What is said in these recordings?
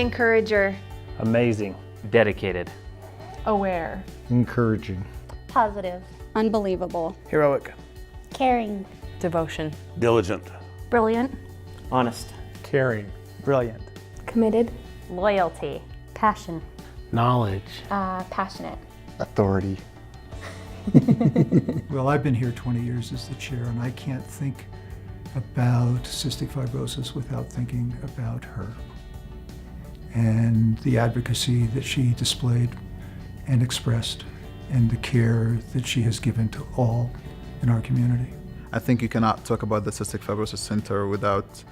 Encourager. Amazing. Dedicated. Aware. Encouraging. Positive. Unbelievable. Heroic. Caring. Devotion. Diligent. Brilliant. Honest. Caring. Brilliant. Committed. Loyalty. Passion. Knowledge. Passionate. Authority. Well, I've been here 20 years as the chair, and I can't think about cystic fibrosis without thinking about her and the advocacy that she displayed and expressed and the care that she has given to all in our community. I think you cannot talk about the Cystic Fibrosis Center without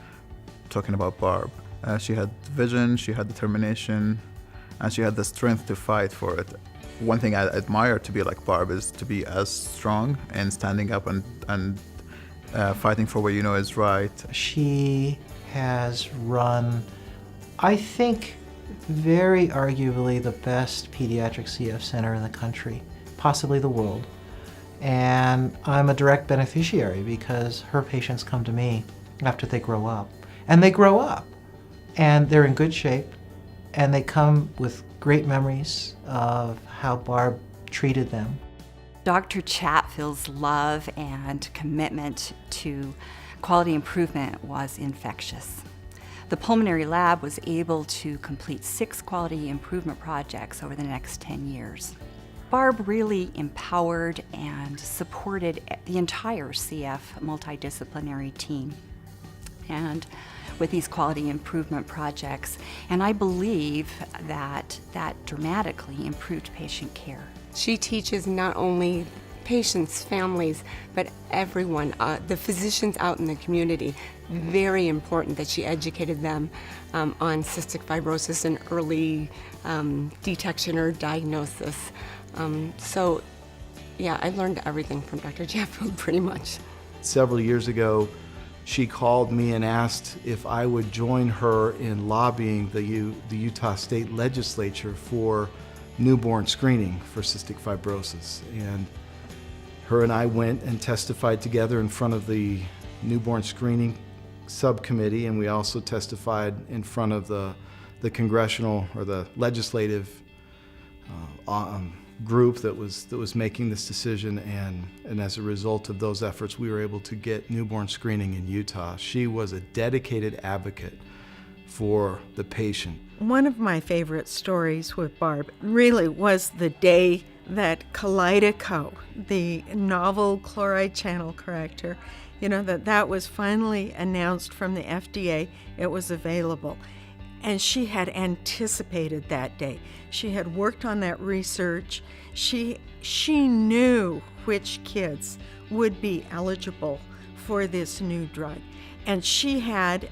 talking about Barb. She had vision, she had determination, and she had the strength to fight for it. One thing I admire to be like Barb is to be as strong and standing up and fighting for what you know is right. She has run, I think, very arguably the best pediatric CF center in the country, possibly the world. And I'm a direct beneficiary because her patients come to me after they grow up. And they grow up, and they're in good shape, and they come with great memories of how Barb treated them. Dr. Chatfield's love and commitment to quality improvement was infectious. The pulmonary lab was able to complete 6 quality improvement projects over the next 10 years. Barb really empowered and supported the entire CF multidisciplinary team and with these quality improvement projects, and I believe that dramatically improved patient care. She teaches not only patients, families, but everyone, the physicians out in the community. Very important that she educated them on cystic fibrosis and early detection or diagnosis. So yeah, I learned everything from Dr. Chatfield pretty much. Several years ago, she called me and asked if I would join her in lobbying the Utah State Legislature for newborn screening for cystic fibrosis. And her and I went and testified together in front of the newborn screening subcommittee, and we also testified in front of the congressional or the legislative group that was making this decision, and as a result of those efforts, we were able to get newborn screening in Utah. She was a dedicated advocate for the patient. One of my favorite stories with Barb really was the day that Kalydeco, the novel chloride channel corrector, that was finally announced from the FDA. It was available. And she had anticipated that day. She had worked on that research. She knew which kids would be eligible for this new drug. And she had,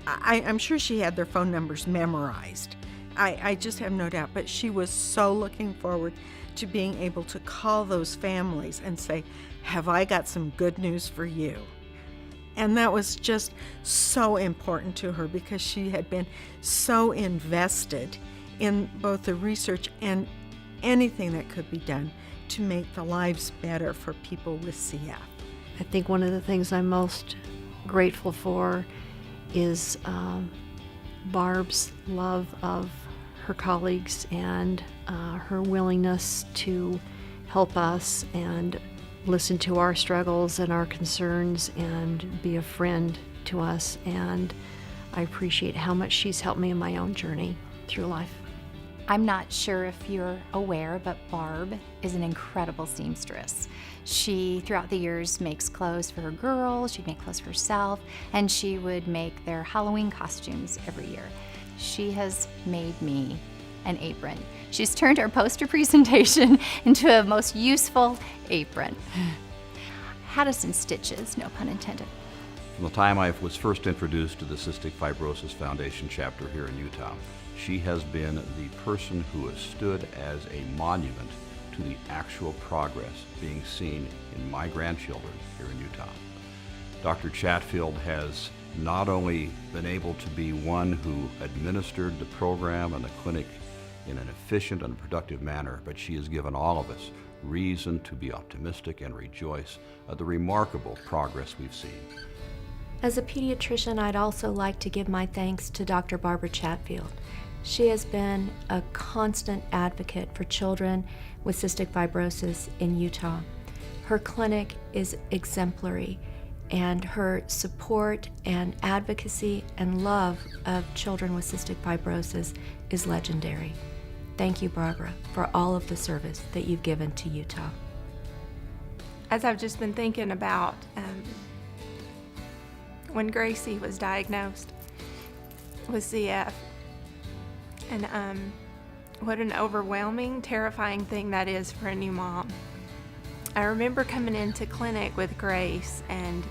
I'm sure she had their phone numbers memorized. I just have no doubt. But she was so looking forward to being able to call those families and say, have I got some good news for you? And that was just so important to her because she had been so invested in both the research and anything that could be done to make the lives better for people with CF. I think one of the things I'm most grateful for is Barb's love of her colleagues and her willingness to help us and listen to our struggles and our concerns and be a friend to us. And I appreciate how much she's helped me in my own journey through life. I'm not sure if you're aware, but Barb is an incredible seamstress. She, throughout the years, makes clothes for her girls, she'd make clothes for herself, and she would make their Halloween costumes every year. She has made me an apron. She's turned our poster presentation into a most useful apron. Haddison stitches, no pun intended. From the time I was first introduced to the Cystic Fibrosis Foundation chapter here in Utah, she has been the person who has stood as a monument to the actual progress being seen in my grandchildren here in Utah. Dr. Chatfield has not only been able to be one who administered the program and the clinic in an efficient and productive manner, but she has given all of us reason to be optimistic and rejoice at the remarkable progress we've seen. As a pediatrician, I'd also like to give my thanks to Dr. Barbara Chatfield. She has been a constant advocate for children with cystic fibrosis in Utah. Her clinic is exemplary, and her support and advocacy and love of children with cystic fibrosis is legendary. Thank you, Barbara, for all of the service that you've given to Utah. As I've just been thinking about when Gracie was diagnosed with CF, and what an overwhelming, terrifying thing that is for a new mom. I remember coming into clinic with Grace, and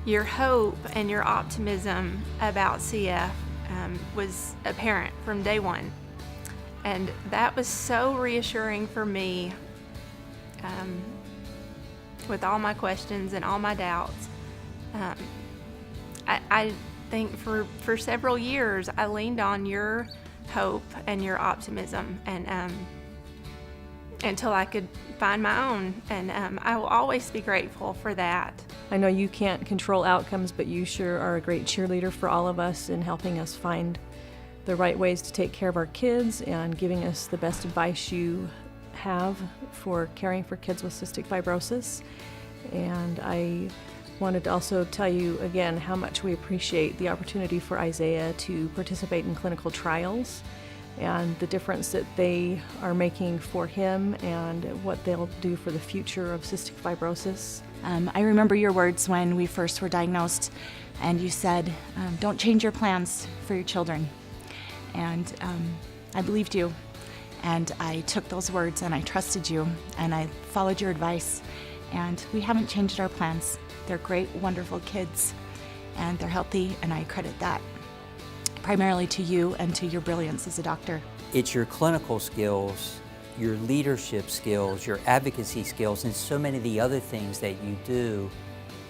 your hope and your optimism about CF was apparent from day one. And that was so reassuring for me with all my questions and all my doubts. I think for several years I leaned on your hope and your optimism, and until I could find my own, and I will always be grateful for that. I know you can't control outcomes, but you sure are a great cheerleader for all of us in helping us find the right ways to take care of our kids and giving us the best advice you have for caring for kids with cystic fibrosis. And I wanted to also tell you again how much we appreciate the opportunity for Isaiah to participate in clinical trials and the difference that they are making for him and what they'll do for the future of cystic fibrosis. I remember your words when we first were diagnosed, and you said, don't change your plans for your children. And I believed you, and I took those words and I trusted you, and I followed your advice, and we haven't changed our plans. They're great, wonderful kids, and they're healthy, and I credit that primarily to you and to your brilliance as a doctor. It's your clinical skills, your leadership skills, your advocacy skills, and so many of the other things that you do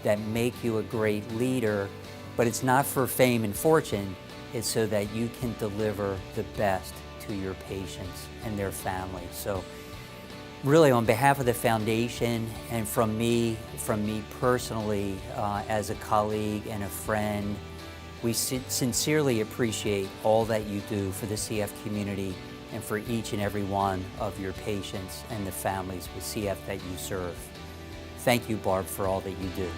that make you a great leader. But it's not for fame and fortune, it's so that you can deliver the best to your patients and their families. So really, on behalf of the foundation and from me personally, as a colleague and a friend, we sincerely appreciate all that you do for the CF community and for each and every one of your patients and the families with CF that you serve. Thank you, Barb, for all that you do.